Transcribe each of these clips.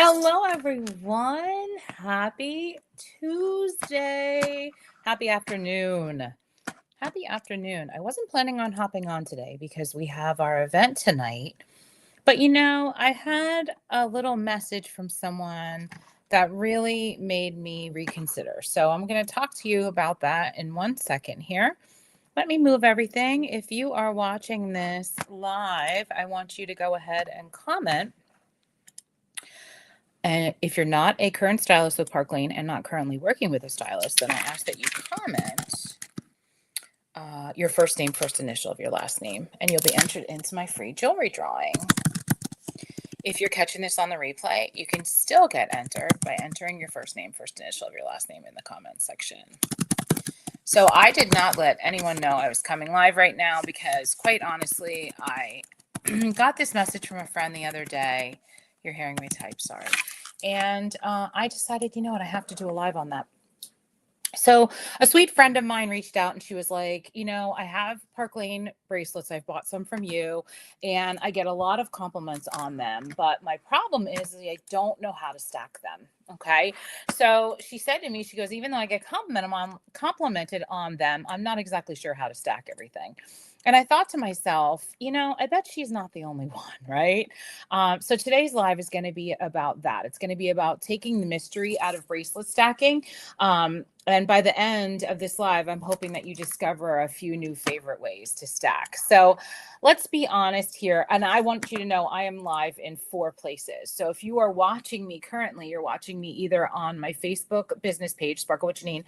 Hello, everyone. Happy Tuesday. Happy afternoon. Happy afternoon. I wasn't planning on hopping on today because we have our event tonight. But I had a little message from someone that really made me reconsider. So I'm going to talk to you about that in 1 second here. Let me move everything. If you are watching this live, I want you to go ahead and comment. And if you're not a current stylist with Park Lane and not currently working with a stylist, then I ask that you comment your first name, first initial of your last name, and you'll be entered into my free jewelry drawing. If you're catching this on the replay, you can still get entered by entering your first name, first initial of your last name in the comments section. So I did not let anyone know I was coming live right now because, quite honestly, I got this message from a friend the other day. You're hearing me type, sorry. And I decided, you know what, I have to do a live on that. So a sweet friend of mine reached out and she was like, I have Park Lane bracelets. I've bought some from you and I get a lot of compliments on them. But my problem is I don't know how to stack them. Okay. So she said to me, she goes, even though I get complimented on them, I'm not exactly sure how to stack everything. And I thought to myself, I bet she's not the only one, right? So today's live is going to be about that. It's going to be about taking the mystery out of bracelet stacking. And by the end of this live, I'm hoping that you discover a few new favorite ways to stack. So let's be honest here. And I want you to know I am live in 4 places. So if you are watching me currently, you're watching me either on my Facebook business page, Sparkle with Jeanine,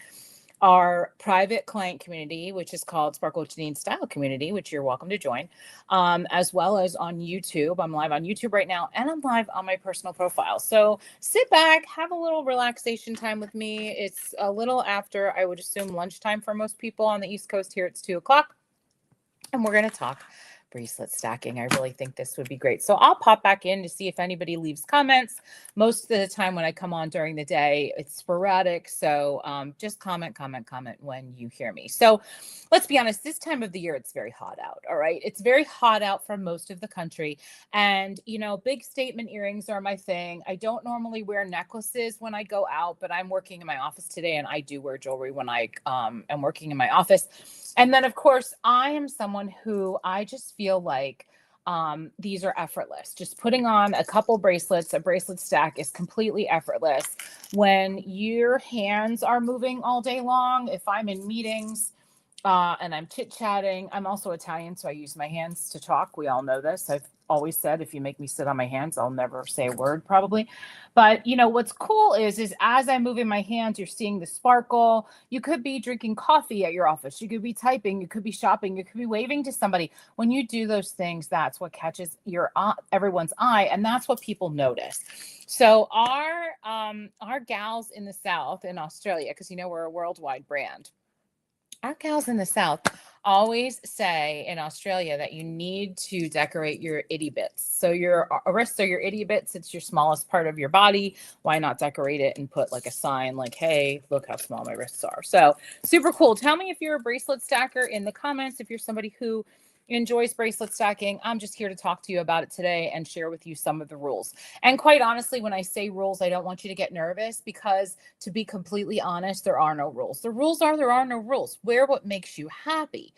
our private client community, which is called Sparkle with Jeanine Style Community, which you're welcome to join, as well as on YouTube. I'm live on YouTube right now, and I'm live on my personal profile. So sit back, have a little relaxation time with me. It's a little after, I would assume, lunchtime for most people on the East Coast. Here it's 2:00, and we're going to talk bracelet stacking. I really think this would be great. So I'll pop back in to see if anybody leaves comments. Most of the time when I come on during the day, it's sporadic. So just comment when you hear me. So let's be honest, this time of the year, it's very hot out. All right. It's very hot out for most of the country. And, big statement earrings are my thing. I don't normally wear necklaces when I go out, but I'm working in my office today and I do wear jewelry when I am working in my office. And then, of course, I am someone who I just feel like these are effortless. Just putting on a couple bracelets, a bracelet stack is completely effortless. When your hands are moving all day long, if I'm in meetings and I'm chit-chatting, I'm also Italian, so I use my hands to talk. We all know this. I've always said, if you make me sit on my hands, I'll never say a word probably. But what's cool is as I'm moving my hands, you're seeing the sparkle. You could be drinking coffee at your office. You could be typing. You could be shopping. You could be waving to somebody. When you do those things, that's what catches everyone's eye, and that's what people notice. So our gals in the South, in Australia, because we're a worldwide brand, our gals in the South always say in Australia that you need to decorate your itty bits. So your wrists are your itty bits. It's your smallest part of your body. Why not decorate it and put like a sign like, hey, look how small my wrists are. So super cool. Tell me if you're a bracelet stacker in the comments, if you're somebody who enjoys bracelet stacking. I'm just here to talk to you about it today and share with you some of the rules. And quite honestly, when I say rules, I don't want you to get nervous because, to be completely honest, there are no rules. The rules are there are no rules. Wear what makes you happy.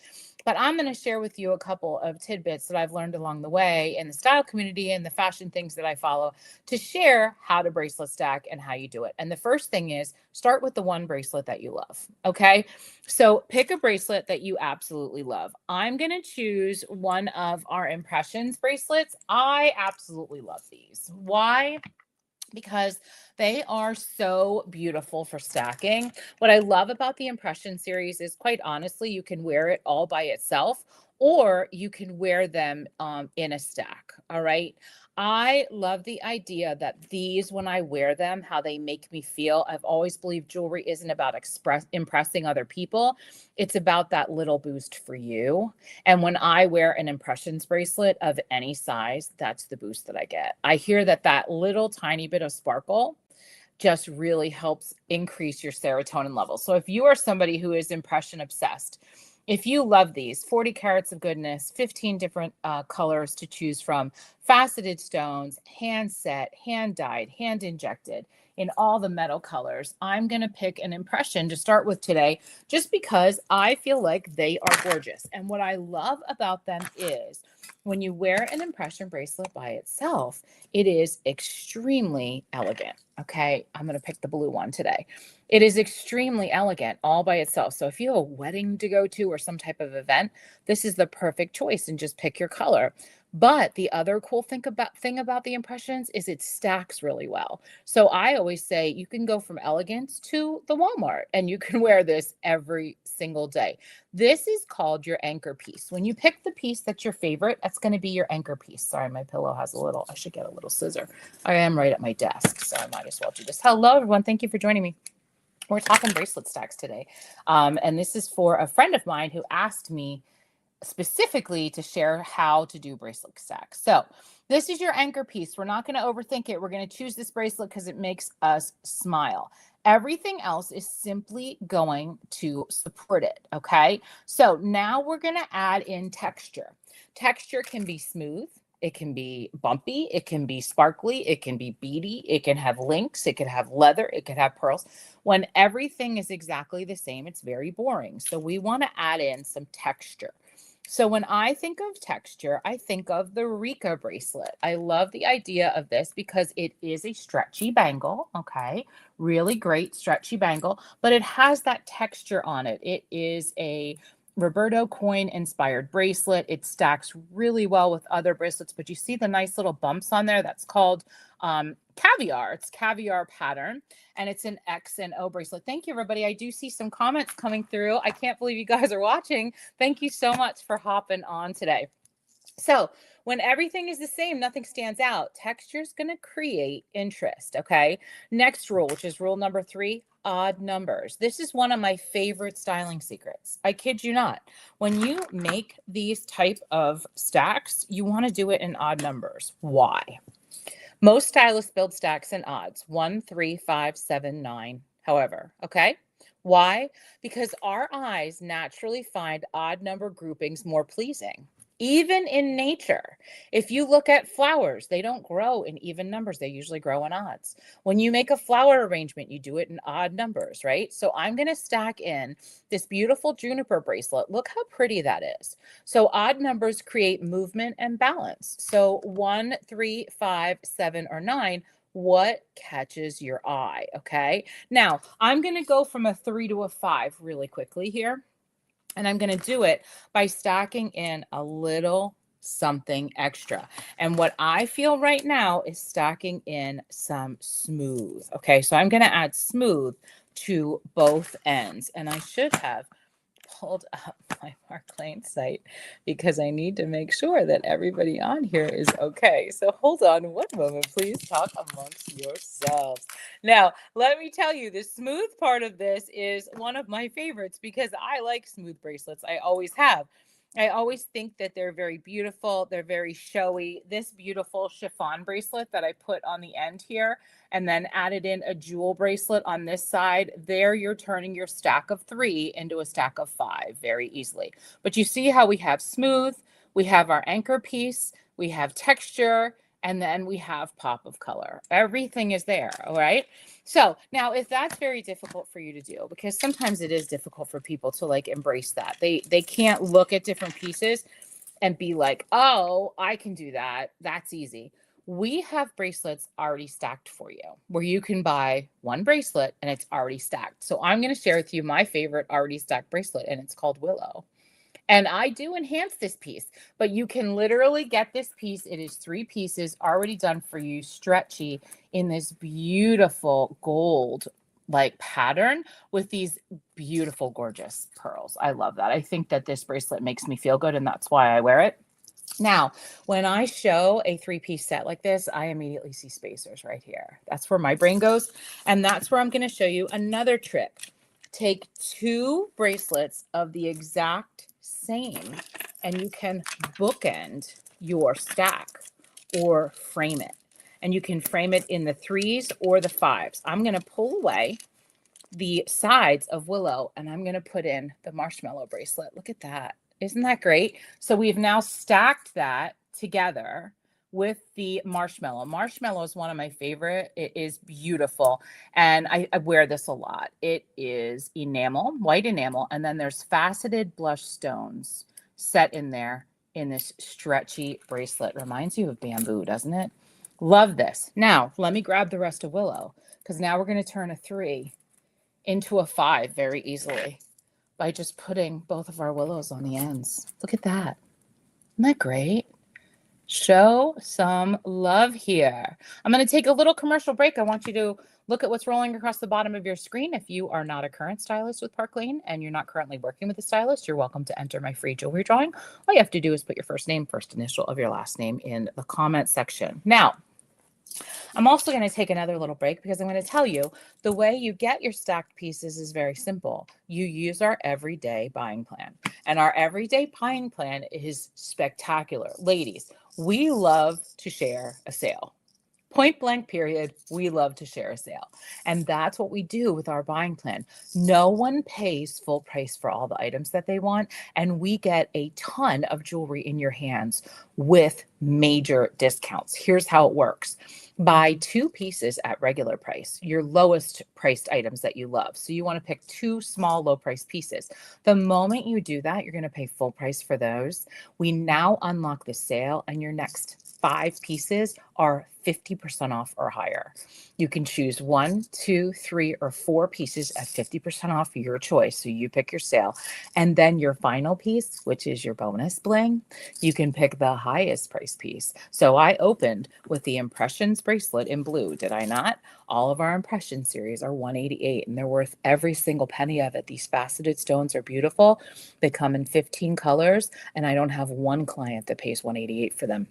But I'm going to share with you a couple of tidbits that I've learned along the way in the style community and the fashion things that I follow to share how to bracelet stack and how you do it. And the first thing is start with the one bracelet that you love. Okay. So pick a bracelet that you absolutely love. I'm going to choose one of our Impressions bracelets. I absolutely love these. Why? Because they are so beautiful for stacking. What I love about the Impression series is, quite honestly, you can wear it all by itself or you can wear them in a stack. All right. I love the idea that these, when I wear them, how they make me feel. I've always believed jewelry isn't about impressing other people. It's about that little boost for you. And when I wear an Impressions bracelet of any size, that's the boost that I get. I hear that little tiny bit of sparkle just really helps increase your serotonin levels. So if you are somebody who is impression obsessed, If you love these, 40 carats of goodness, 15 different colors to choose from, faceted stones, hand set, hand dyed, hand injected in all the metal colors, I'm going to pick an impression to start with today just because I feel like they are gorgeous. And what I love about them is when you wear an impression bracelet by itself, it is extremely elegant. Okay, I'm going to pick the blue one today. It is extremely elegant all by itself. So if you have a wedding to go to or some type of event, this is the perfect choice, and just pick your color. But the other cool thing about the impressions is it stacks really well. So I always say you can go from elegance to the Walmart and you can wear this every single day. This is called your anchor piece. When you pick the piece that's your favorite, that's going to be your anchor piece. Sorry, my pillow has I should get a little scissor. I am right at my desk, so I might as well do this. Hello, everyone. Thank you for joining me. We're talking bracelet stacks today. And this is for a friend of mine who asked me specifically to share how to do bracelet stacks. So this is your anchor piece. We're not going to overthink it. We're going to choose this bracelet because it makes us smile. Everything else is simply going to support it. Okay. So now we're going to add in texture. Texture can be smooth. It can be bumpy. It can be sparkly. It can be beady. It can have links. It could have leather. It could have pearls. When everything is exactly the same, it's very boring. So we want to add in some texture. So when I think of texture, I think of the Rika bracelet. I love the idea of this because it is a stretchy bangle, okay? Really great stretchy bangle, but it has that texture on it. It is a Roberto coin inspired bracelet. It stacks really well with other bracelets, but you see the nice little bumps on there? That's called caviar. It's caviar pattern, and it's an X and O bracelet. Thank you, everybody. I do see some comments coming through. I can't believe you guys are watching. Thank you so much for hopping on today. So when everything is the same, nothing stands out. Texture is going to create interest. Okay. Next rule, which is rule number 3, odd numbers. This is one of my favorite styling secrets. I kid you not. When you make these type of stacks, you want to do it in odd numbers. Why? Most stylists build stacks in odds, 1, 3, 5, 7, 9, however, okay? Why? Because our eyes naturally find odd number groupings more pleasing. Even in nature, if you look at flowers, they don't grow in even numbers. They usually grow in odds. When you make a flower arrangement, you do it in odd numbers, right? So I'm going to stack in this beautiful juniper bracelet. Look how pretty that is. So odd numbers create movement and balance. So 1, 3, 5, 7, or 9, what catches your eye? Okay. Now I'm going to go from a 3 to a 5 really quickly here. And I'm going to do it by stacking in a little something extra. And what I feel right now is stacking in some smooth. Okay, so I'm going to add smooth to both ends. And I should have pulled up my Mark Lane site because I need to make sure that everybody on here is okay. So hold on one moment, please. Talk amongst yourselves. Now, let me tell you, the smooth part of this is one of my favorites because I like smooth bracelets. I always have. I always think that they're very beautiful. They're very showy. This beautiful chiffon bracelet that I put on the end here and then added in a jewel bracelet on this side, there you're turning your stack of 3 into a stack of 5 very easily. But you see how we have smooth, we have our anchor piece, we have texture, and then we have pop of color. Everything is there, all right? So now if that's very difficult for you to do, because sometimes it is difficult for people to like embrace that. They can't look at different pieces and be like, oh, I can do that. That's easy. We have bracelets already stacked for you where you can buy one bracelet and it's already stacked. So I'm going to share with you my favorite already stacked bracelet, and it's called Willow. And I do enhance this piece, but you can literally get this piece. It is 3 pieces already done for you, stretchy, in this beautiful gold like pattern with these beautiful, gorgeous pearls. I love that. I think that this bracelet makes me feel good, and that's why I wear it. Now, when I show a 3-piece set like this, I immediately see spacers right here. That's where my brain goes. And that's where I'm going to show you another trick. Take 2 bracelets of the exact same, and you can bookend your stack or frame it. And you can frame it in the 3s or the 5s. I'm going to pull away the sides of willow, and I'm going to put in the marshmallow bracelet. Look at that. Isn't that great? So we've now stacked that together with the marshmallow. Marshmallow is one of my favorite. It is beautiful. And I wear this a lot. It is enamel, white enamel. And then there's faceted blush stones set in there in this stretchy bracelet. Reminds you of bamboo, doesn't it? Love this. Now, let me grab the rest of willow, because now we're going to turn a 3 into a 5 very easily by just putting both of our willows on the ends. Look at that. Isn't that great? Show some love here. I'm going to take a little commercial break. I want you to look at what's rolling across the bottom of your screen. If you are not a current stylist with Park Lane and you're not currently working with a stylist, you're welcome to enter my free jewelry drawing. All you have to do is put your first name, first initial of your last name in the comment section. Now, I'm also going to take another little break because I'm going to tell you the way you get your stacked pieces is very simple. You use our everyday buying plan, and our everyday buying plan is spectacular. Ladies, we love to share a sale. Point blank period, we love to share a sale. And that's what we do with our buying plan. No one pays full price for all the items that they want, and we get a ton of jewelry in your hands with major discounts. Here's how it works. Buy 2 pieces at regular price, your lowest priced items that you love. So you want to pick 2 small, low priced pieces. The moment you do that, you're going to pay full price for those. We now unlock the sale, and your next 5 pieces are 50% off or higher. You can choose 1, 2, 3, or 4 pieces at 50% off, your choice. So you pick your sale. And then your final piece, which is your bonus bling, you can pick the highest price piece. So I opened with the Impressions bracelet in blue, did I not? All of our Impression series are $188, and they're worth every single penny of it. These faceted stones are beautiful. They come in 15 colors, and I don't have one client that pays $188 for them.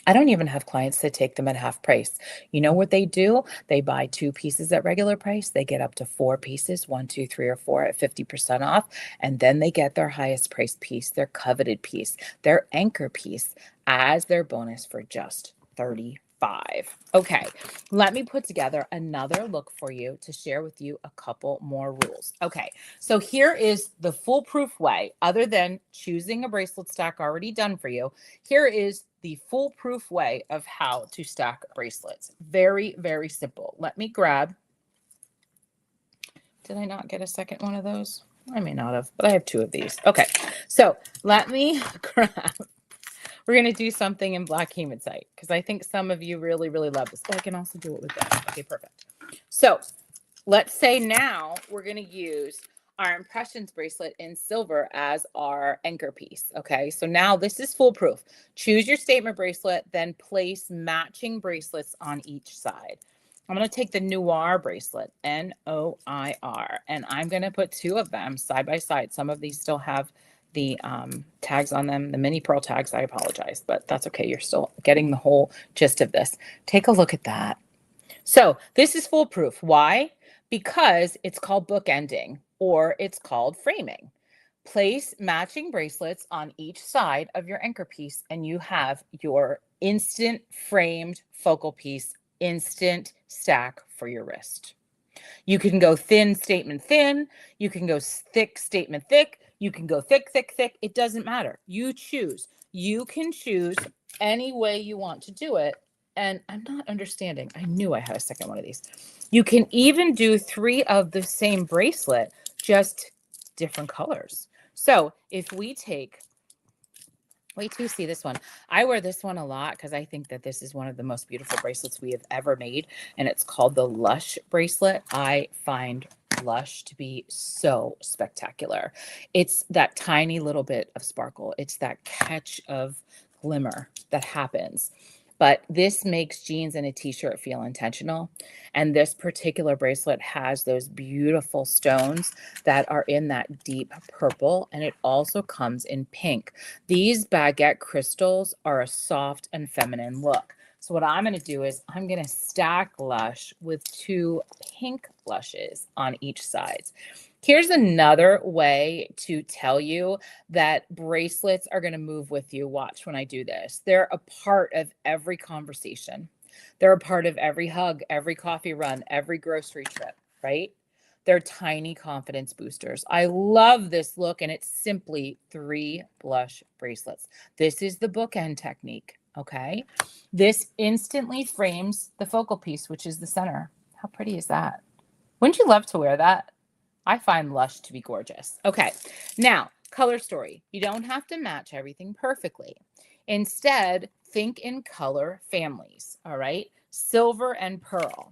I don't even have clients that take them at half price. You know what they do? They buy 2 pieces at regular price. They get up to 4 pieces, 1, 2, 3, or 4 at 50% off. And then they get their highest price piece, their coveted piece, their anchor piece as their bonus for just $35. Okay, let me put together another look for you to share with you a couple more rules. Okay, so here is the foolproof way, other than choosing a bracelet stack already done for you. Here is the foolproof way of how to stack bracelets. Very, very simple. Let me grab. Did I not get a second one of those? I may not have, but I have 2 of these. Okay, so let me grab. We're going to do something in black hematite because I think some of you really, really love this. Oh, I can also do it with this. Okay, perfect. So let's say now we're going to use our Impressions bracelet in silver as our anchor piece. Okay, so now this is foolproof. Choose your statement bracelet, then place matching bracelets on each side. I'm going to take the Noir bracelet, Noir, and I'm going to put 2 of them side by side. Some of these still have the tags on them, the mini pearl tags. I apologize, but that's okay. You're still getting the whole gist of this. Take a look at that. So this is foolproof. Why? Because it's called bookending, or it's called framing. Place matching bracelets on each side of your anchor piece, and you have your instant framed focal piece, instant stack for your wrist. You can go thin, statement thin. You can go thick, statement thick. You can go thick, thick, thick. It doesn't matter. You choose. You can choose any way you want to do it. And I'm not understanding. I knew I had a second one of these. You can even do 3 of the same bracelet, just different colors. So if we take, wait till you see this one. I wear this one a lot because I think that this is one of the most beautiful bracelets we have ever made. And it's called the Lush bracelet. I find Lush to be so spectacular. It's that tiny little bit of sparkle. It's that catch of glimmer that happens. But this makes jeans and a t-shirt feel intentional. And this particular bracelet has those beautiful stones that are in that deep purple. And it also comes in pink. These baguette crystals are a soft and feminine look. So what I'm going to do is I'm going to stack Lush with 2 pink blushes on each side. Here's another way to tell you that bracelets are going to move with you. Watch when I do this. They're a part of every conversation. They're a part of every hug, every coffee run, every grocery trip, right? They're tiny confidence boosters. I love this look, and it's simply 3 blush bracelets. This is the bookend technique, okay? This instantly frames the focal piece, which is the center. How pretty is that? Wouldn't you love to wear that? I find Lush to be gorgeous. Okay, now, color story. You don't have to match everything perfectly. Instead, think in color families, all right? Silver and pearl.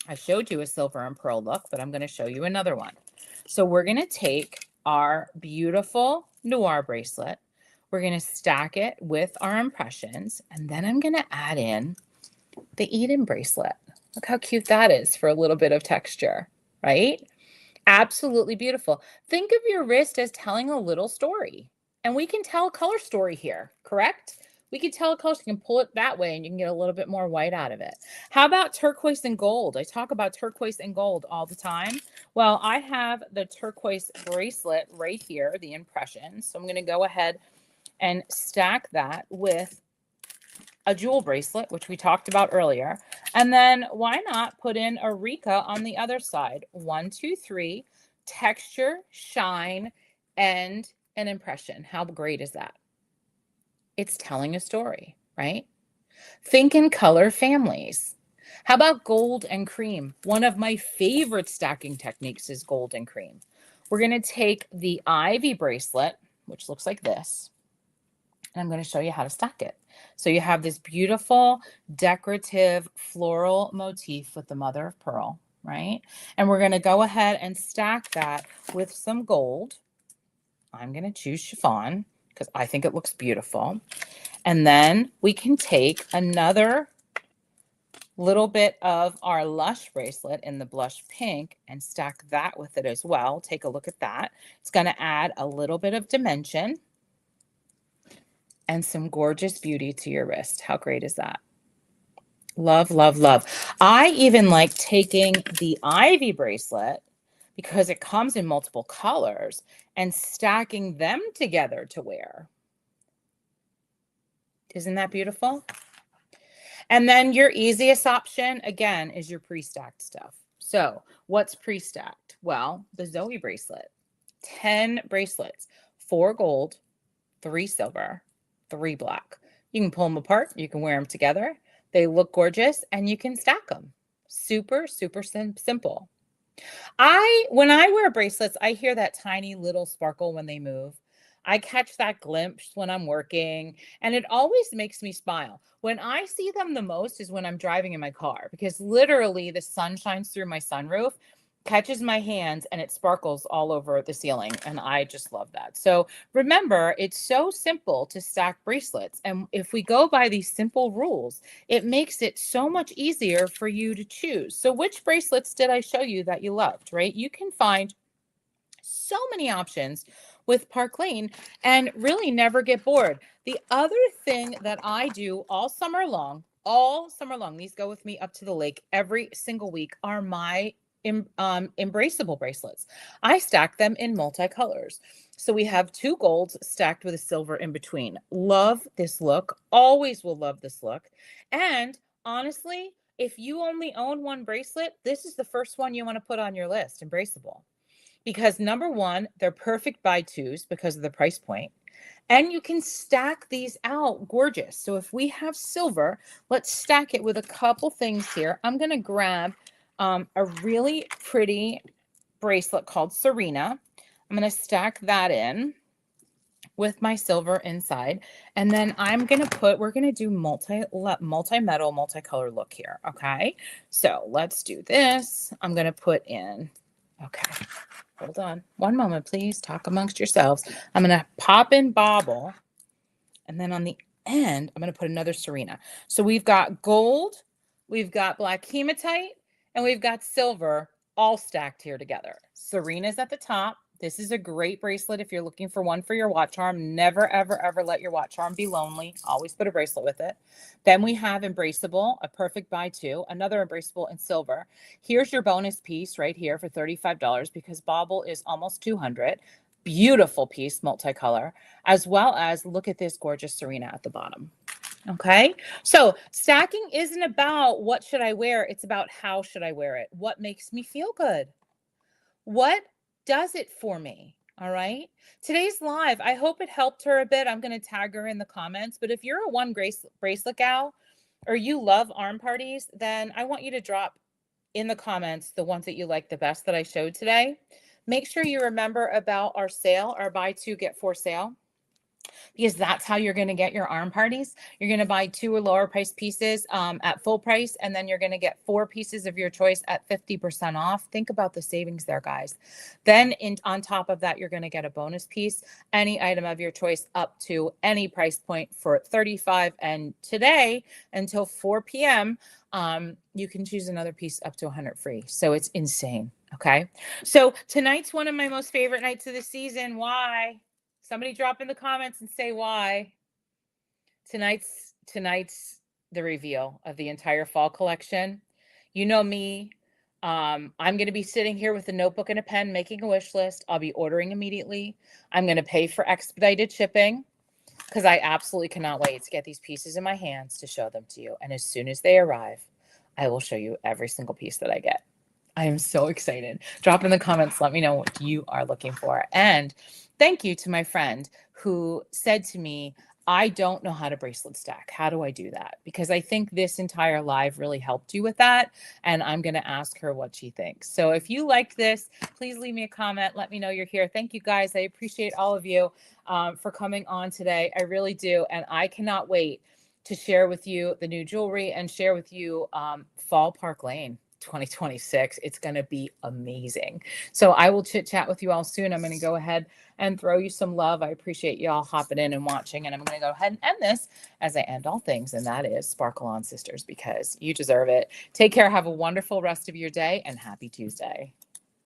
I showed you a silver and pearl look, but I'm going to show you another one. So we're going to take our beautiful noir bracelet. We're going to stack it with our impressions, and then I'm going to add in the Eden bracelet. Look how cute that is for a little bit of texture, right? Absolutely beautiful. Think of your wrist as telling a little story. And we can tell a color story here, correct? We can tell a color, so you can pull it that way and you can get a little bit more white out of it. How about turquoise and gold? I talk about turquoise and gold all the time. Well, I have the turquoise bracelet right here, the impression. So I'm going to go ahead and stack that with a jewel bracelet, which we talked about earlier. And then why not put in a Rika on the other side? 1, 2, 3, texture, shine, and an impression. How great is that? It's telling a story, right? Think in color families. How about gold and cream? One of my favorite stacking techniques is gold and cream. We're going to take the ivy bracelet, which looks like this, and I'm going to show you how to stack it. So you have this beautiful decorative floral motif with the mother of pearl, right? And we're going to go ahead and stack that with some gold. I'm going to choose chiffon because I think it looks beautiful. And then we can take another little bit of our Lush bracelet in the blush pink and stack that with it as well. Take a look at that. It's going to add a little bit of dimension and some gorgeous beauty to your wrist. How great is that? Love, love, love. I even like taking the ivy bracelet because it comes in multiple colors and stacking them together to wear. Isn't that beautiful? And then your easiest option, again, is your pre-stacked stuff. So what's pre-stacked? Well, the Zoe bracelet, 10 bracelets, 4 gold, 3 silver, 3 black. You can pull them apart. You can wear them together. They look gorgeous and you can stack them. Super, super simple. When I wear bracelets, I hear that tiny little sparkle when they move. I catch that glimpse when I'm working, and it always makes me smile. When I see them the most is when I'm driving in my car, because literally the sun shines through my sunroof, catches my hands, and it sparkles all over the ceiling, and I just love that. So remember, it's so simple to stack bracelets, and if we go by these simple rules, it makes it so much easier for you to choose. So which bracelets did I show you that you loved, right? You can find so many options with Park Lane and really never get bored. The other thing that I do all summer long, these go with me up to the lake every single week, are my embraceable bracelets. I stack them in multicolors. So we have 2 golds stacked with a silver in between. Love this look. Always will love this look. And honestly, if you only own 1 bracelet, this is the first one you want to put on your list, embraceable. Because number 1, they're perfect buy twos because of the price point. And you can stack these out gorgeous. So if we have silver, let's stack it with a couple things here. I'm going to grab a really pretty bracelet called Serena. I'm going to stack that in with my silver inside. And then we're going to do multi-metal, multicolor look here. Okay. So let's do this. I'm going to put in, okay. Hold on. One moment, please. Talk amongst yourselves. I'm going to pop in Bauble. And then on the end, I'm going to put another Serena. So we've got gold, we've got black hematite, and we've got silver all stacked here together. Serena's at the top. This is a great bracelet if you're looking for one for your watch arm. Never, ever, ever let your watch arm be lonely. Always put a bracelet with it. Then we have embraceable, a perfect buy two, another embraceable in silver. Here's your bonus piece right here for $35 because Bauble is almost $200. Beautiful piece, multicolor, as well as look at this gorgeous Serena at the bottom. Okay, so stacking isn't about what should I wear. It's about how should I wear it? What makes me feel good? what does it for me? All right. Today's live, I hope it helped her a bit. I'm going to tag her in the comments. But if you're a one bracelet gal or you love arm parties, then I want you to drop in the comments the ones that you like the best that I showed today. Make sure you remember about our sale, our buy two, get four sale, because that's how you're going to get your arm parties. You're going to buy 2 or lower price pieces at full price, and then you're going to get 4 pieces of your choice at 50% off. Think about the savings there, guys. Then on top of that, you're going to get a bonus piece, any item of your choice up to any price point for $35. And today until 4 p.m., you can choose another piece up to 100 free. So it's insane. Okay. So tonight's one of my most favorite nights of the season. Why? Somebody drop in the comments and say why. Tonight's the reveal of the entire fall collection. You know me. I'm going to be sitting here with a notebook and a pen making a wish list. I'll be ordering immediately. I'm going to pay for expedited shipping because I absolutely cannot wait to get these pieces in my hands to show them to you. And as soon as they arrive, I will show you every single piece that I get. I am so excited. Drop in the comments. Let me know what you are looking for. And thank you to my friend who said to me, I don't know how to bracelet stack. How do I do that? Because I think this entire live really helped you with that. And I'm going to ask her what she thinks. So if you liked this, please leave me a comment. Let me know you're here. Thank you, guys. I appreciate all of you for coming on today. I really do. And I cannot wait to share with you the new jewelry and share with you Fall Park Lane 2026. It's going to be amazing. So I will chit chat with you all soon. I'm going to go ahead and throw you some love. I appreciate you all hopping in and watching. And I'm going to go ahead and end this as I end all things. And that is sparkle on, sisters, because you deserve it. Take care. Have a wonderful rest of your day and happy Tuesday.